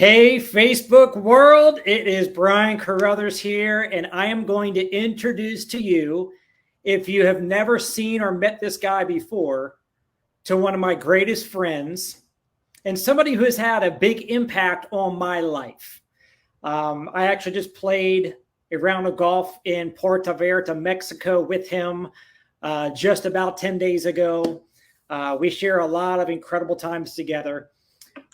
Hey, Facebook world, it is Brian Carruthers here, and I am going to introduce to you, if you have never seen or met this guy before, to one of my greatest friends and somebody who has had a big impact on my life. I actually just played a round of golf in Puerto Vallarta, Mexico with him just about 10 days ago. We share a lot of incredible times together.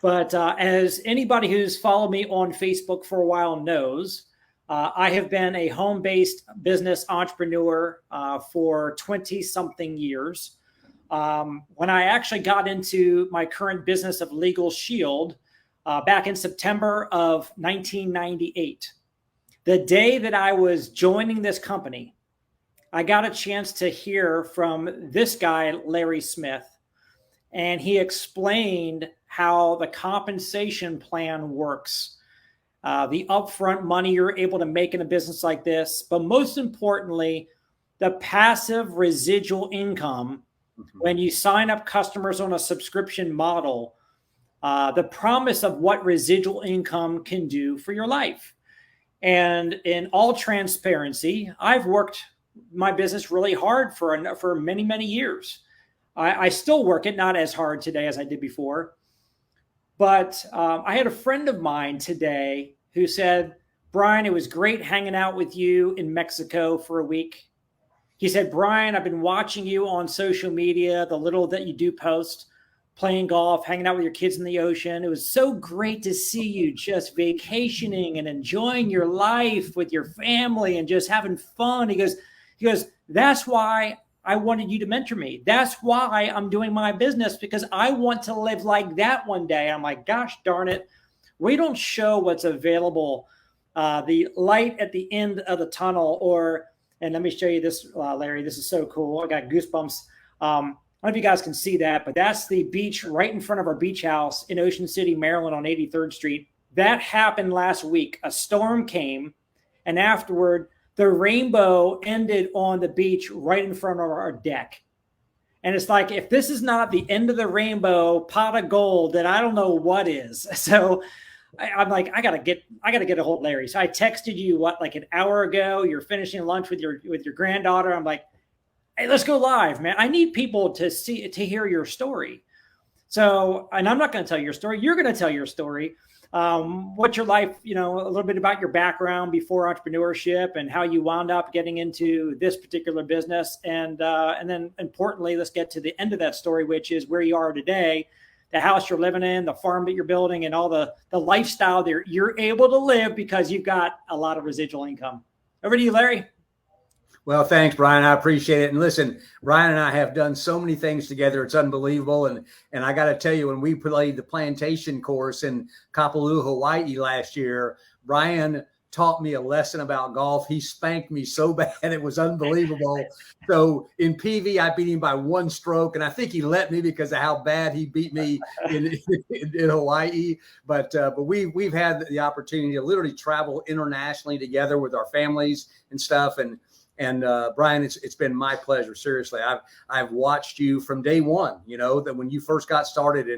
But as anybody who's followed me on Facebook for a while knows, I have been a home-based business entrepreneur for 20-something years. When I actually got into my current business of Legal Shield back in September of 1998, the day that I was joining this company, I got a chance to hear from this guy, Larry Smith, and he explained how the compensation plan works, the upfront money you're able to make in a business like this, but most importantly, the passive residual income when you sign up customers on a subscription model, the promise of what residual income can do for your life. And in all transparency, I've worked my business really hard for many, many years. I still work it, not as hard today as I did before. But I had a friend of mine today who said, Brian, it was great hanging out with you in Mexico for a week. He said, Brian, I've been watching you on social media, the little that you do post, playing golf, hanging out with your kids in the ocean. It was so great to see you just vacationing and enjoying your life with your family and just having fun. He goes, that's why I wanted you to mentor me. That's why I'm doing my business, because I want to live like that one day. I'm like, gosh darn it. We don't show what's available, the light at the end of the tunnel, and let me show you this, Larry. This is so cool. I got goosebumps. I don't know if you guys can see that, but that's the beach right in front of our beach house in Ocean City, Maryland on 83rd Street. That happened last week. A storm came, and afterward, the rainbow ended on the beach right in front of our deck. And it's like, if this is not the end of the rainbow pot of gold, then I don't know what is. So I'm like, I gotta get a hold of Larry. So I texted you like an hour ago. You're finishing lunch with your granddaughter. I'm like, hey, let's go live, man. I need people to hear your story. So, and I'm not going to tell your story. You're going to tell your story. What's your life, a little bit about your background before entrepreneurship and how you wound up getting into this particular business. And then importantly, let's get to the end of that story, which is where you are today, the house you're living in, the farm that you're building, and all the lifestyle that you're able to live because you've got a lot of residual income. Over to you, Larry. Well, thanks, Brian. I appreciate it. And listen, Ryan and I have done so many things together. It's unbelievable. And I got to tell you, when we played the plantation course in Kapalua, Hawaii last year, Brian taught me a lesson about golf. He spanked me so bad. It was unbelievable. So in PV, I beat him by one stroke. And I think he let me because of how bad he beat me in Hawaii. But we've had the opportunity to literally travel internationally together with our families and stuff. And Brian, it's been my pleasure. Seriously, I've watched you from day one. That when you first got started,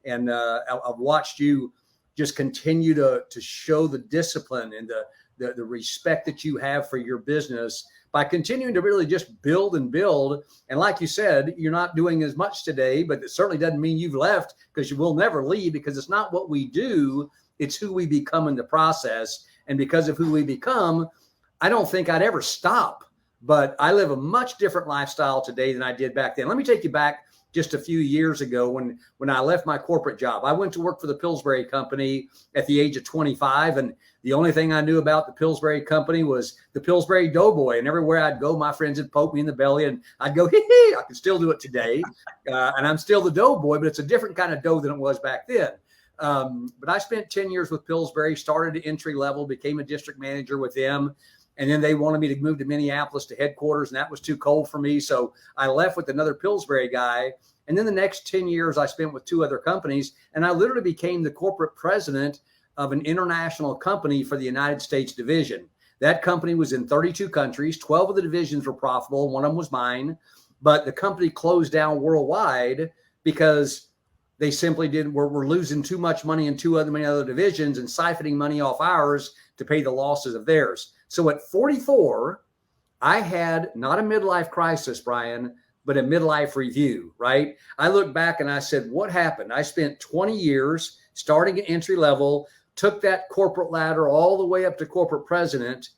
and I've watched you just continue to show the discipline and the respect that you have for your business by continuing to really just build and build. And like you said, you're not doing as much today, but it certainly doesn't mean you've left, because you will never leave, because it's not what we do, it's who we become in the process. And because of who we become, I don't think I'd ever stop. But I live a much different lifestyle today than I did back then. Let me take you back just a few years ago when I left my corporate job. I went to work for the Pillsbury Company at the age of 25. And the only thing I knew about the Pillsbury Company was the Pillsbury Doughboy. And everywhere I'd go, my friends would poke me in the belly and I'd go, hee hee. I can still do it today. And I'm still the Doughboy, but it's a different kind of dough than it was back then. But I spent 10 years with Pillsbury, started at entry level, became a district manager with them. And then they wanted me to move to Minneapolis to headquarters, and that was too cold for me. So I left with another Pillsbury guy. And then the next 10 years I spent with two other companies, and I literally became the corporate president of an international company for the United States division. That company was in 32 countries. 12 of the divisions were profitable. One of them was mine. But the company closed down worldwide because they simply didn't, we're losing too much money in many other divisions and siphoning money off ours to pay the losses of theirs. So at 44, I had not a midlife crisis, Brian, but a midlife review, right? I looked back and I said, what happened? I spent 20 years starting at entry level, took that corporate ladder all the way up to corporate president.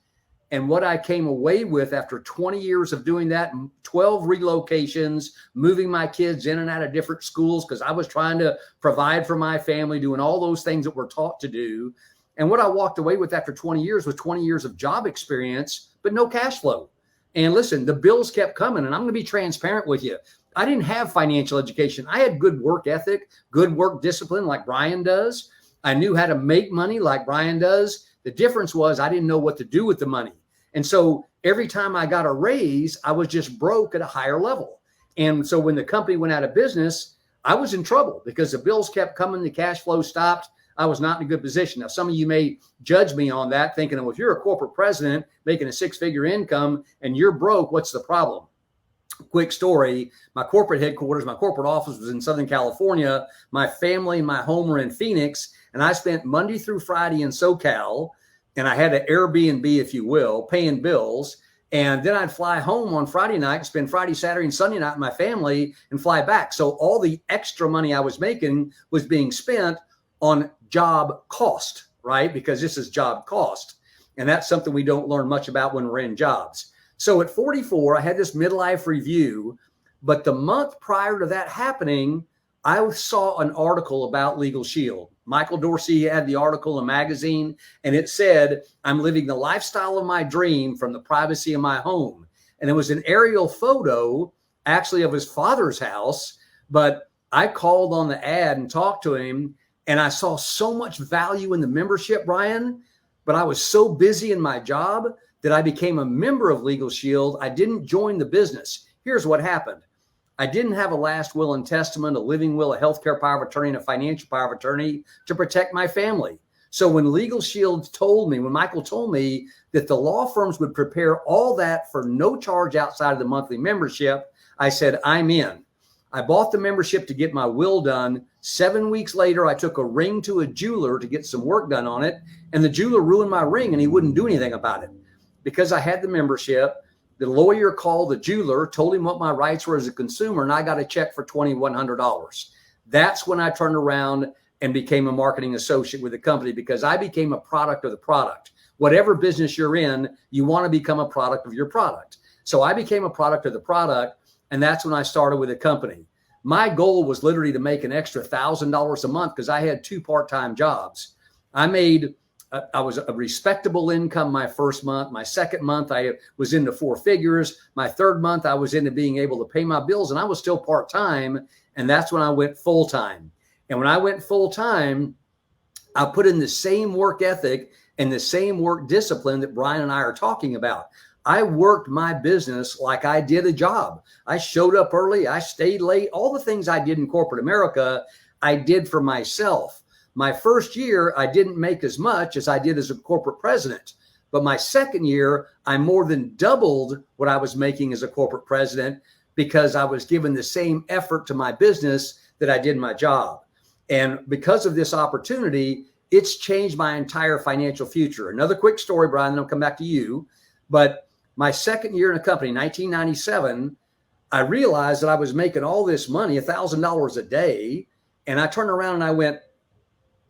And what I came away with after 20 years of doing that, 12 relocations, moving my kids in and out of different schools because I was trying to provide for my family, doing all those things that we're taught to do. And what I walked away with after 20 years was 20 years of job experience, but no cash flow. And listen, the bills kept coming, and I'm going to be transparent with you. I didn't have financial education. I had good work ethic, good work discipline like Brian does. I knew how to make money like Brian does. The difference was I didn't know what to do with the money. And so every time I got a raise, I was just broke at a higher level. And so when the company went out of business, I was in trouble because the bills kept coming, the cash flow stopped. I was not in a good position. Now, some of you may judge me on that, thinking, well, if you're a corporate president making a six-figure income and you're broke, what's the problem? Quick story. My corporate headquarters, my corporate office was in Southern California. My family and my home were in Phoenix. And I spent Monday through Friday in SoCal. And I had an Airbnb, if you will, paying bills. And then I'd fly home on Friday night, spend Friday, Saturday, and Sunday night with my family and fly back. So all the extra money I was making was being spent on job cost, right? Because this is job cost. And that's something we don't learn much about when we're in jobs. So at 44, I had this midlife review. But the month prior to that happening, I saw an article about Legal Shield. Michael Dorsey had the article in a magazine, and it said, I'm living the lifestyle of my dream from the privacy of my home. And it was an aerial photo, actually, of his father's house. But I called on the ad and talked to him, and I saw so much value in the membership, Brian, but I was so busy in my job that I became a member of Legal Shield. I didn't join the business. Here's what happened. I didn't have a last will and testament, a living will, a healthcare power of attorney, and a financial power of attorney to protect my family. So when Legal Shield told me, when Michael told me that the law firms would prepare all that for no charge outside of the monthly membership, I said, I'm in. I bought the membership to get my will done. 7 weeks later, I took a ring to a jeweler to get some work done on it. And the jeweler ruined my ring and he wouldn't do anything about it. Because I had the membership, the lawyer called the jeweler, told him what my rights were as a consumer, and I got a check for $2,100. That's when I turned around and became a marketing associate with the company because I became a product of the product. Whatever business you're in, you want to become a product of your product. So I became a product of the product, and that's when I started with the company. My goal was literally to make an extra $1,000 a month because I had 2 part-time jobs. I was a respectable income my first month. My second month, I was into 4 figures. My third month, I was into being able to pay my bills, and I was still part-time. And that's when I went full-time. And when I went full-time, I put in the same work ethic and the same work discipline that Brian and I are talking about. I worked my business like I did a job. I showed up early. I stayed late. All the things I did in corporate America, I did for myself. My first year, I didn't make as much as I did as a corporate president. But my second year, I more than doubled what I was making as a corporate president because I was given the same effort to my business that I did my job. And because of this opportunity, it's changed my entire financial future. Another quick story, Brian, then I'll come back to you. But my second year in a company, 1997, I realized that I was making all this money, $1,000 a day. And I turned around and I went,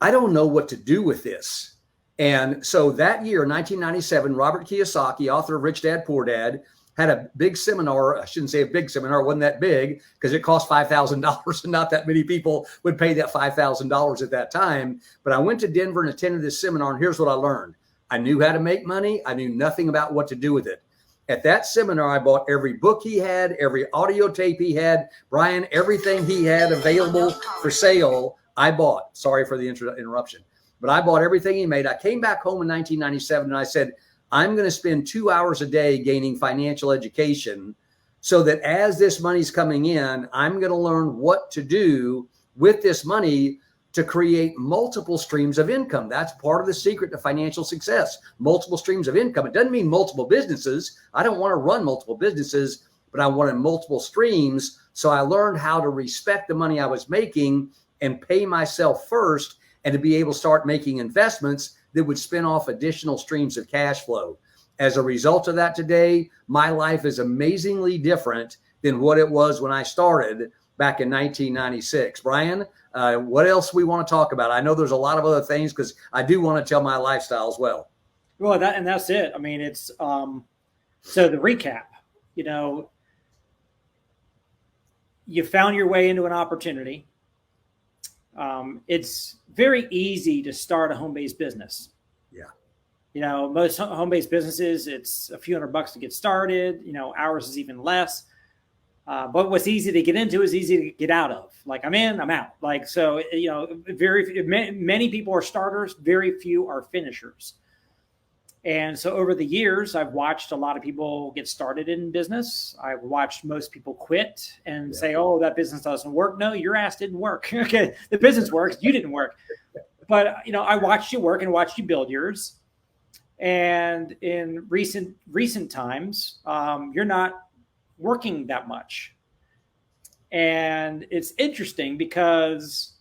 I don't know what to do with this. And so that year, 1997, Robert Kiyosaki, author of Rich Dad, Poor Dad, had a big seminar. I shouldn't say a big seminar. It wasn't that big because it cost $5,000 and not that many people would pay that $5,000 at that time. But I went to Denver and attended this seminar. And here's what I learned. I knew how to make money. I knew nothing about what to do with it. At that seminar, I bought every book he had, every audio tape he had, Brian, everything he had available for sale. I bought, sorry for the interruption, but I bought everything he made. I came back home in 1997 and I said, I'm going to spend 2 hours a day gaining financial education so that as this money's coming in, I'm going to learn what to do with this money to create multiple streams of income. That's part of the secret to financial success, multiple streams of income. It doesn't mean multiple businesses. I don't want to run multiple businesses, but I wanted multiple streams. So I learned how to respect the money I was making and pay myself first, and to be able to start making investments that would spin off additional streams of cash flow. As a result of that today, my life is amazingly different than what it was when I started back in 1996. Brian, what else we want to talk about? I know there's a lot of other things because I do want to tell my lifestyle as well. Well, that's it. I mean, it's so the recap, you found your way into an opportunity. It's very easy to start a home-based business. Yeah. Most home-based businesses, it's a few $100 to get started. Ours is even less. But what's easy to get into is easy to get out of. Like I'm in, I'm out. Like, so, many people are starters, very few are finishers. And so over the years, I've watched a lot of people get started in business. I've watched most people quit and say, oh, that business doesn't work. No, your ass didn't work. Okay, the business works. You didn't work. But, I watched you work and watched you build yours. And in recent times, you're not working that much. And it's interesting because,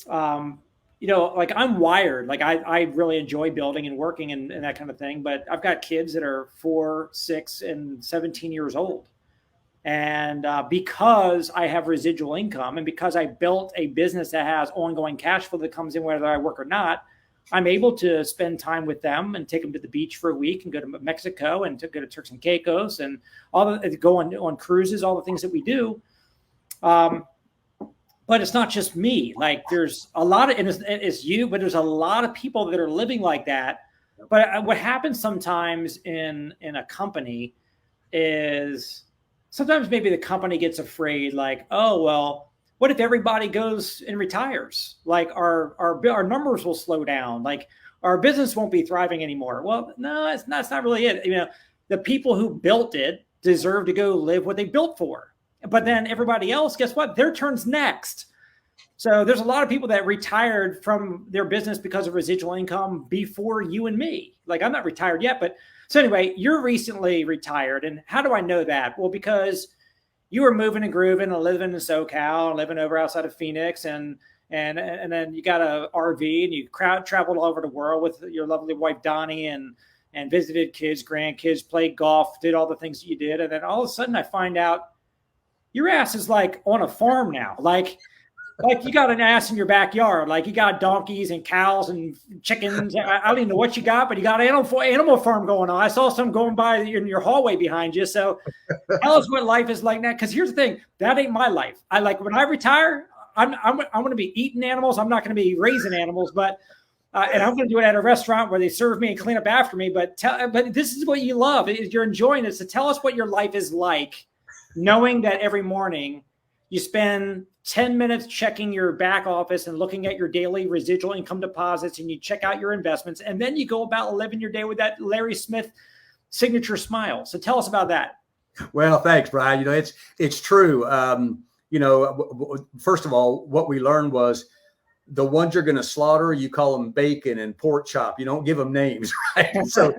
like I'm wired, like I really enjoy building and working and that kind of thing. But I've got kids that are 4, 6, and 17 years old. And because I have residual income and because I built a business that has ongoing cash flow that comes in whether I work or not, I'm able to spend time with them and take them to the beach for a week and go to Mexico and go to Turks and Caicos and go on cruises, all the things that we do. But it's not just me. Like there's a lot of, and it's you, but there's a lot of people that are living like that. But what happens sometimes in a company is sometimes maybe the company gets afraid, like, oh, well, what if everybody goes and retires? Like our numbers will slow down. Like our business won't be thriving anymore. Well, no, it's not really it. The people who built it deserve to go live what they built for. But then everybody else, guess what? Their turn's next. So there's a lot of people that retired from their business because of residual income before you and me. Like I'm not retired yet, but so anyway, you're recently retired. And how do I know that? Well, because you were moving and grooving and living in SoCal, living over outside of Phoenix, and then you got a RV and you traveled all over the world with your lovely wife Donnie and visited kids, grandkids, played golf, did all the things that you did, and then all of a sudden I find out your ass is like on a farm now, like you got an ass in your backyard, like you got donkeys and cows and chickens. I don't even know what you got, but you got an animal farm going on. I saw some going by in your hallway behind you. So tell us what life is like now. Because here's the thing, that ain't my life. I like when I retire, I'm going to be eating animals. I'm not going to be raising animals, but and I'm going to do it at a restaurant where they serve me and clean up after me. But this is what you love. You're enjoying it. So tell us what your life is like, knowing that every morning you spend 10 minutes checking your back office and looking at your daily residual income deposits, and you check out your investments, and then you go about living your day with that Larry Smith signature smile. So tell us about that. Well, thanks, Brian. It's true. First of all, what we learned was the ones you're going to slaughter, you call them bacon and pork chop. You don't give them names, right? So,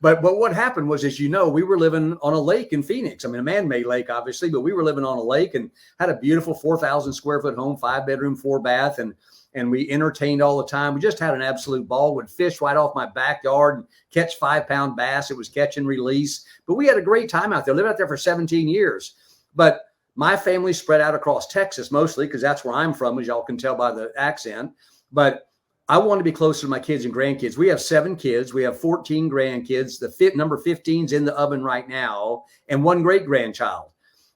but what happened was, as you know, we were living on a lake in Phoenix. I mean, a man-made lake, obviously, but we were living on a lake and had a beautiful 4,000 square foot home, 5-bedroom, 4-bath, and we entertained all the time. We just had an absolute ball. Would fish right off my backyard and catch 5-pound bass. It was catch and release, but we had a great time out there. Lived out there for 17 years, but my family spread out across Texas mostly because that's where I'm from, as y'all can tell by the accent. But I want to be closer to my kids and grandkids. We have 7 kids. We have 14 grandkids. The number 15 is in the oven right now, and 1 great grandchild.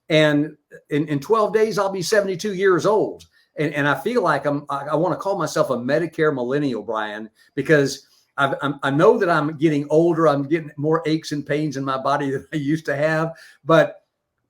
And in 12 days, I'll be 72 years old. And I feel like I want to call myself a Medicare millennial, Brian, because I know that I'm getting older. I'm getting more aches and pains in my body than I used to have. But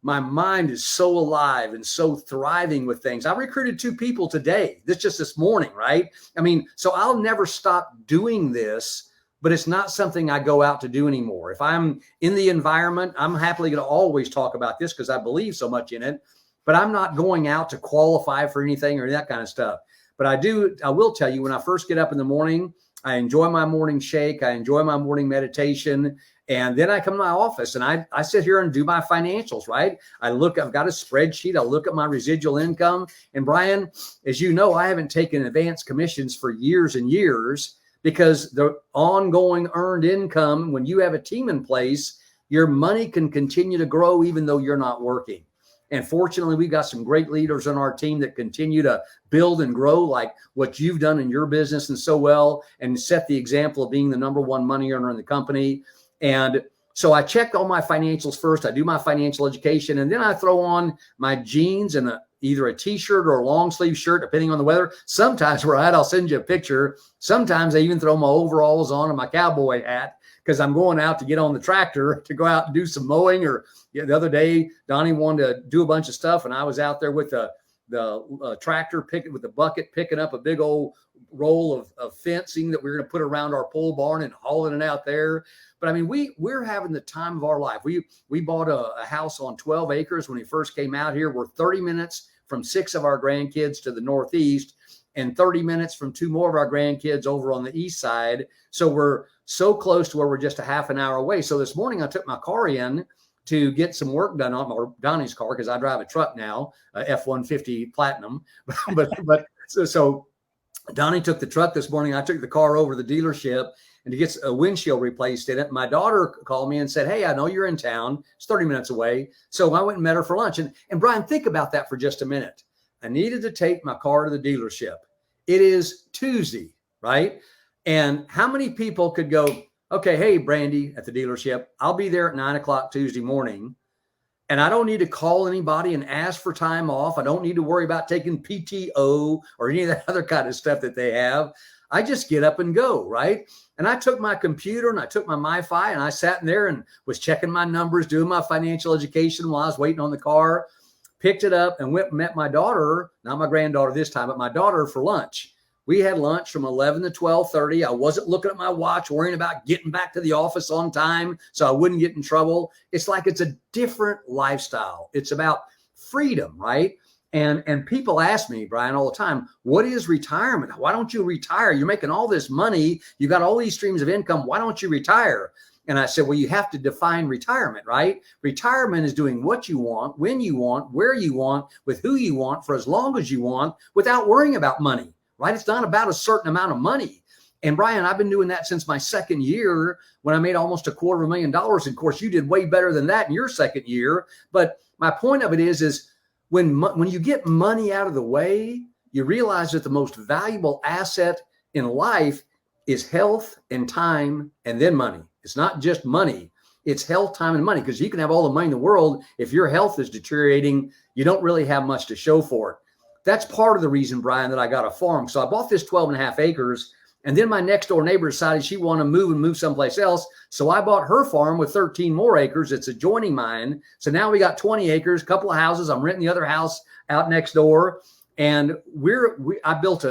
my mind is so alive and so thriving with things. I recruited 2 people today, this morning, right? I mean, so I'll never stop doing this, but it's not something I go out to do anymore. If I'm in the environment, I'm happily going to always talk about this because I believe so much in it, but I'm not going out to qualify for anything or that kind of stuff. But I will tell you, when I first get up in the morning, I enjoy my morning shake. I enjoy my morning meditation. And then I come to my office and I sit here and do my financials, right? I've got a spreadsheet. I look at my residual income. And Brian, as you know, I haven't taken advance commissions for years and years because the ongoing earned income, when you have a team in place, your money can continue to grow even though you're not working. And fortunately, we've got some great leaders on our team that continue to build and grow like what you've done in your business and so well, and set the example of being the number one money earner in the company. And so I check all my financials first. I do my financial education, and then I throw on my jeans and either a t-shirt or a long sleeve shirt, depending on the weather. Sometimes I'll send you a picture. Sometimes I even throw my overalls on and my cowboy hat because I'm going out to get on the tractor to go out and do some mowing. Or the other day, Donnie wanted to do a bunch of stuff, and I was out there with the tractor with the bucket, picking up a big old roll of fencing that we're going to put around our pole barn and hauling it out there. But I mean, we're having the time of our life. We bought a house on 12 acres when we first came out here. We're 30 minutes from 6 of our grandkids to the northeast, and 30 minutes from 2 more of our grandkids over on the east side. So we're so close to where we're just a half an hour away. So this morning I took my car in to get some work done on Donnie's car, because I drive a truck now, a F-150 Platinum. but so Donnie took the truck this morning. I took the car over to the dealership and to get a windshield replaced in it. My daughter called me and said, hey, I know you're in town. It's 30 minutes away. So I went and met her for lunch. And Brian, think about that for just a minute. I needed to take my car to the dealership. It is Tuesday, right? And how many people could go, okay, hey, Brandy at the dealership, I'll be there at 9 o'clock Tuesday morning. And I don't need to call anybody and ask for time off. I don't need to worry about taking PTO or any of that other kind of stuff that they have. I just get up and go, right? And I took my computer and I took my MiFi and I sat in there and was checking my numbers, doing my financial education while I was waiting on the car, picked it up and went and met my daughter, not my granddaughter this time, but my daughter for lunch. We had lunch from 11 to 12:30. I wasn't looking at my watch, worrying about getting back to the office on time so I wouldn't get in trouble. It's like it's a different lifestyle. It's about freedom, right? And people ask me, Brian, all the time, what is retirement? Why don't you retire? You're making all this money. You got all these streams of income. Why don't you retire? And I said, well, you have to define retirement, right? Retirement is doing what you want, when you want, where you want, with who you want, for as long as you want, without worrying about money, right? It's not about a certain amount of money. And Brian, I've been doing that since my second year when I made almost $250,000. Of course, you did way better than that in your second year. But my point of it is when you get money out of the way, you realize that the most valuable asset in life is health and time, and then money. It's not just money. It's health, time, and money, because you can have all the money in the world. If your health is deteriorating, you don't really have much to show for it. That's part of the reason, Brian, that I got a farm. So I bought this 12.5 acres, and then my next door neighbor decided she wanted to move someplace else. So I bought her farm with 13 more acres. It's adjoining mine. So now we got 20 acres, a couple of houses. I'm renting the other house out next door. And I built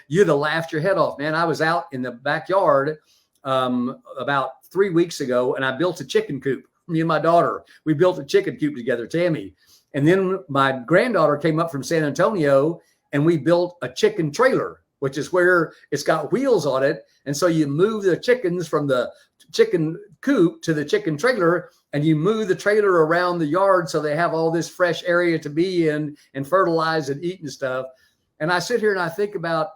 you'd have laughed your head off, man. I was out in the backyard about 3 weeks ago, and I built a chicken coop. Me and my daughter, we built a chicken coop together, Tammy. And then my granddaughter came up from San Antonio, and we built a chicken trailer, which is where it's got wheels on it. And so you move the chickens from the chicken coop to the chicken trailer, and you move the trailer around the yard so they have all this fresh area to be in and fertilize and eat and stuff. And I sit here and I think about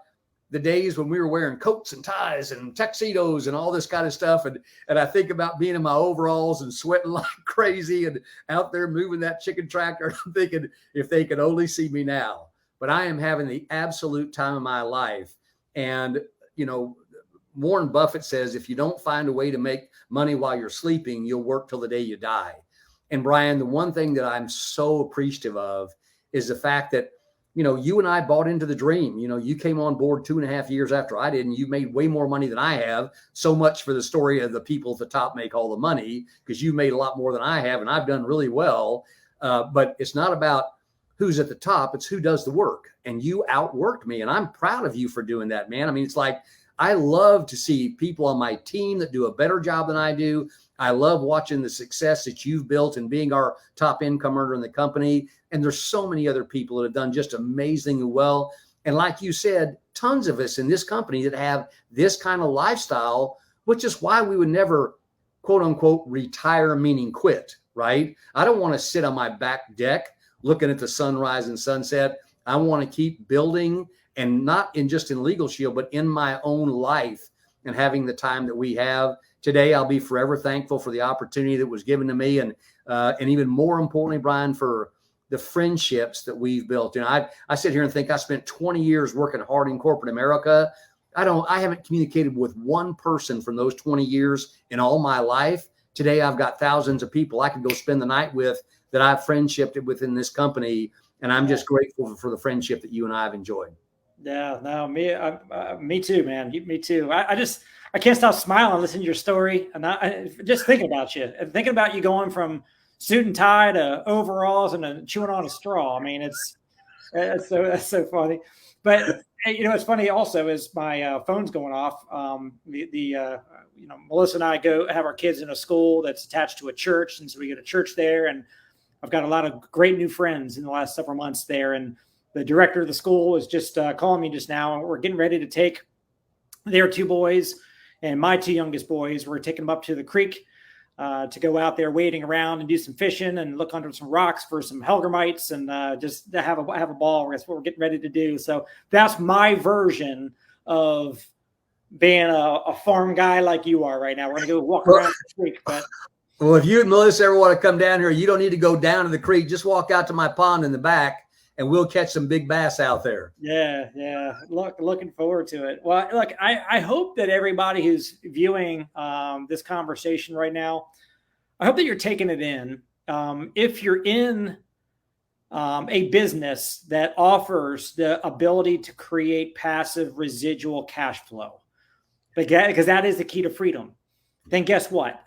the days when we were wearing coats and ties and tuxedos and all this kind of stuff. And I think about being in my overalls and sweating like crazy and out there moving that chicken tractor. I'm thinking, if they could only see me now. But I am having the absolute time of my life. And, you know, Warren Buffett says, if you don't find a way to make money while you're sleeping, you'll work till the day you die. And Brian, the one thing that I'm so appreciative of is the fact that, you know, you and I bought into the dream. You know, you came on board 2.5 years after I did, and you made way more money than I have. So much for the story of the people at the top make all the money, because you made a lot more than I have, and I've done really well. But it's not about who's at the top, it's who does the work. And you outworked me, and I'm proud of you for doing that, man. I mean, it's like, I love to see people on my team that do a better job than I do. I love watching the success that you've built and being our top income earner in the company. And there's so many other people that have done just amazingly well. And like you said, tons of us in this company that have this kind of lifestyle, which is why we would never, quote unquote, retire, meaning quit, right? I don't want to sit on my back deck looking at the sunrise and sunset. I want to keep building, and not in just in Legal Shield, but in my own life, and having the time that we have today. I'll be forever thankful for the opportunity that was given to me. And even more importantly, Brian, for the friendships that we've built. You know, I sit here and think I spent 20 years working hard in corporate America. I haven't communicated with one person from those 20 years in all my life. Today, I've got thousands of people I could go spend the night with that I've friendshiped within this company. And I'm just grateful for the friendship that you and I have enjoyed. Yeah, no, me too, man. Me too. I can't stop smiling listening to your story, and just thinking about you and thinking about you going from suit and tie to overalls and chewing on a straw. I mean, that's so funny. But you know, what's funny also is my phone's going off. Melissa and I go have our kids in a school that's attached to a church, and so we go to church there. And I've got a lot of great new friends in the last several months there. And the director of the school was just calling me just now, and we're getting ready to take their two boys and my two youngest boys. We're taking them up to the creek to go out there wading around and do some fishing and look under some rocks for some hellgrammites and just to have a ball. That's what we're getting ready to do. So that's my version of being a farm guy like you are right now. We're going to go walk around the creek. But well, if you and Melissa ever want to come down here, you don't need to go down to the creek. Just walk out to my pond in the back, and we'll catch some big bass out there. Yeah. Looking forward to it. Well, look, I hope that everybody who's viewing this conversation right now, I hope that you're taking it in. If you're in a business that offers the ability to create passive residual cash flow, because that is the key to freedom, then guess what?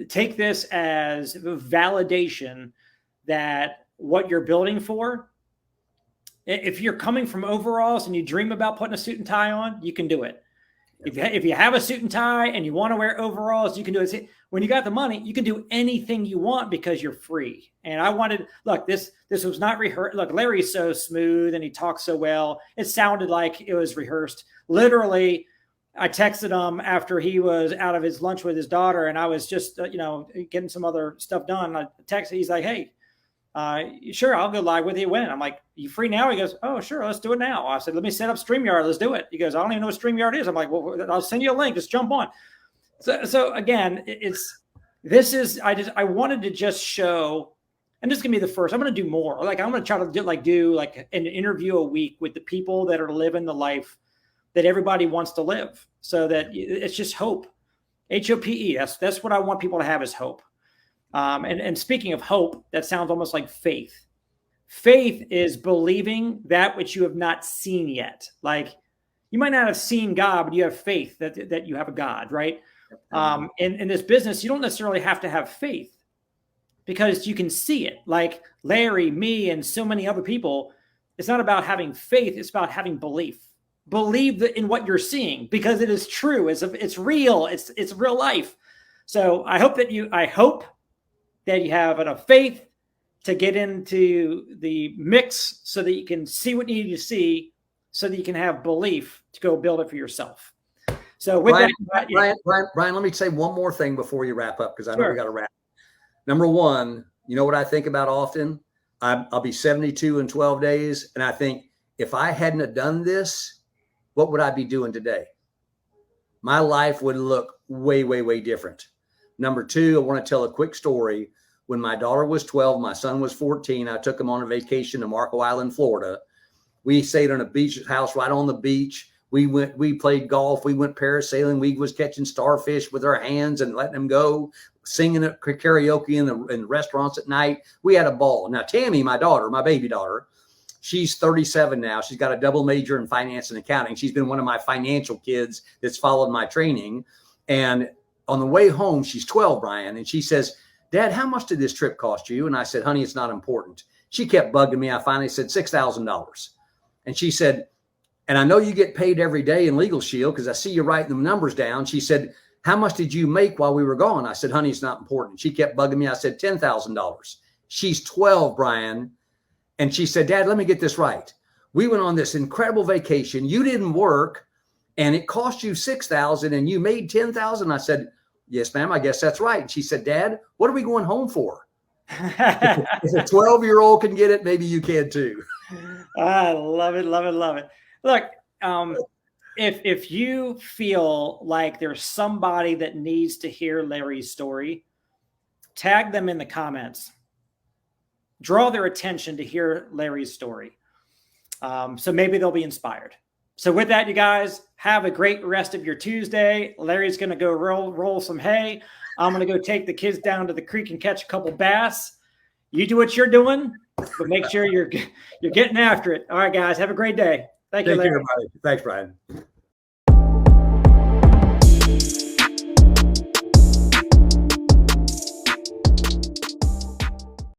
Take this as validation that what you're building for, if you're coming from overalls and you dream about putting a suit and tie on, you can do it. If you have a suit and tie and you want to wear overalls, you can do it. When you got the money, you can do anything you want because you're free. And this was not rehearsed. Look, Larry's so smooth and he talks so well. It sounded like it was rehearsed. Literally, I texted him after he was out of his lunch with his daughter, and I was just, getting some other stuff done. I texted, he's like, hey, sure, I'll go live with you when. I'm like, you free now? He goes, oh, sure, let's do it now. I said, let me set up StreamYard. Let's do it. He goes, I don't even know what StreamYard is. I'm like, well, I'll send you a link. Just jump on. So again, I wanted to just show, and this is gonna be the first. I'm gonna do more. Like I'm gonna try to do an interview a week with the people that are living the life that everybody wants to live. So that it's just hope. HOPE. That's what I want people to have is hope. And speaking of hope, that sounds almost like faith. Faith is believing that which you have not seen yet. Like you might not have seen God, but you have faith that you have a God, right? In this business, you don't necessarily have to have faith because you can see it. Like Larry, me, and so many other people, it's not about having faith. It's about having belief. Believe in what you're seeing because it is true. It's real. It's real life. So I hope that you have enough faith to get into the mix so that you can see what you need to see so that you can have belief to go build it for yourself. So with Brian, let me say one more thing before you wrap up, because I know we got to wrap. Number one, you know what I think about often? I'll be 72 in 12 days. And I think if I hadn't have done this, what would I be doing today? My life would look way, way, way different. Number two, I want to tell a quick story. When my daughter was 12, my son was 14, I took him on a vacation to Marco Island, Florida. We stayed on a beach house right on the beach. We played golf. We went parasailing. We was catching starfish with our hands and letting them go, singing at karaoke in restaurants at night. We had a ball. Now, Tammy, my daughter, my baby daughter, she's 37 now. She's got a double major in finance and accounting. She's been one of my financial kids that's followed my training. And on the way home, she's 12, Brian, and she says, Dad, how much did this trip cost you? And I said, honey, it's not important. She kept bugging me. I finally said $6,000. And she said, and I know you get paid every day in Legal Shield because I see you writing the numbers down. She said, how much did you make while we were gone? I said, honey, it's not important. She kept bugging me. I said, $10,000. She's 12, Brian. And she said, Dad, let me get this right. We went on this incredible vacation. You didn't work and it cost you $6,000 and you made $10,000. I said, yes, ma'am, I guess that's right. And she said, Dad, what are we going home for? If a 12-year-old can get it, maybe you can too. I love it, love it, love it. Look, if you feel like there's somebody that needs to hear Larry's story, tag them in the comments. Draw their attention to hear Larry's story. So maybe they'll be inspired. So with that, you guys, have a great rest of your Tuesday. Larry's going to go roll some hay. I'm going to go take the kids down to the creek and catch a couple bass. You do what you're doing, but make sure you're getting after it. All right, guys, have a great day. Thank you, Larry. Thanks, Brian.